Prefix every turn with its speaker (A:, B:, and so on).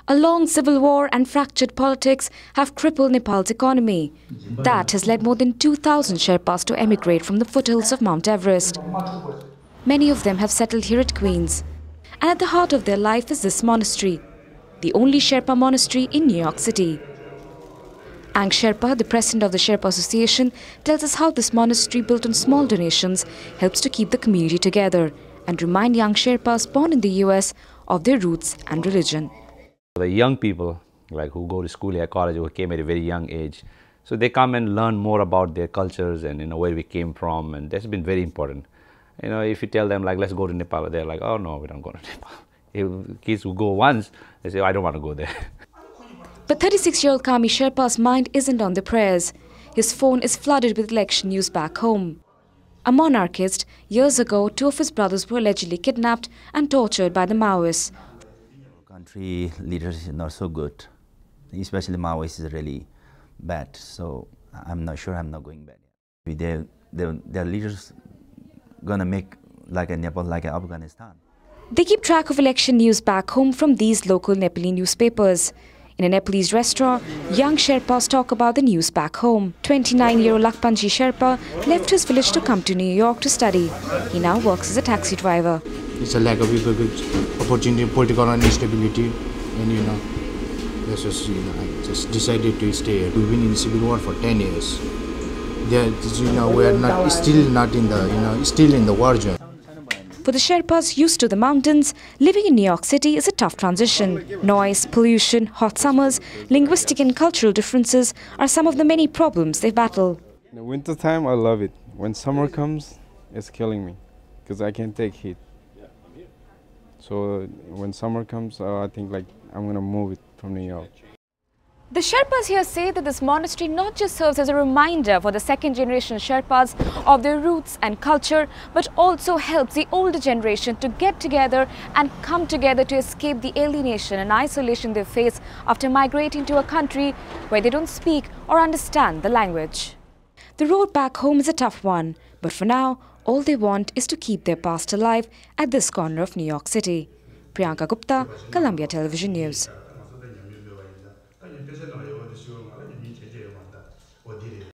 A: A long civil war and fractured politics have crippled Nepal's economy. That has led more than 2,000 Sherpas to emigrate from the foothills of Mount Everest. Many of them have settled here at Queens. And at the heart of their life is this monastery, the only Sherpa monastery in New York City. Ang Sherpa, the president of the Sherpa Association, tells us how this monastery built on small donations helps to keep the community together and remind young Sherpas born in the US of their roots and religion.
B: The young people who go to school here, college, who came at a very young age, so they come and learn more about their cultures and where we came from, and that's been very important. If you tell them let's go to Nepal, they're like, oh no, we don't go to Nepal. If kids who go once, they say, I don't want to go there.
A: But 36-year-old Kami Sherpa's mind isn't on the prayers. His phone is flooded with election news back home. A monarchist, years ago, 2 of his brothers were allegedly kidnapped and tortured by the Maoists.
C: Country leaders are not so good, especially Maoists is really bad. So I'm not sure I'm not going back. Their leaders gonna make like a Nepal, like Afghanistan.
A: They keep track of election news back home from these local Nepali newspapers. In a Nepalese restaurant, young Sherpas talk about the news back home. 29-year-old Lakpanji Sherpa left his village to come to New York to study. He now works as a taxi driver.
D: It's a lack of opportunity, political instability, and I just decided to stay here. We've been in the civil war for 10 years. We are still in the war zone.
A: For the Sherpas used to the mountains, living in New York City is a tough transition. Noise, pollution, hot summers, linguistic and cultural differences are some of the many problems they battle.
E: In the winter time, I love it. When summer comes, it's killing me because I can't take heat. So when summer comes, I think I'm going to move it from New York.
A: The Sherpas here say that this monastery not just serves as a reminder for the second-generation Sherpas of their roots and culture, but also helps the older generation to get together and come together to escape the alienation and isolation they face after migrating to a country where they don't speak or understand the language. The road back home is a tough one, but for now, all they want is to keep their past alive at this corner of New York City. Priyanka Gupta, Columbia Television News.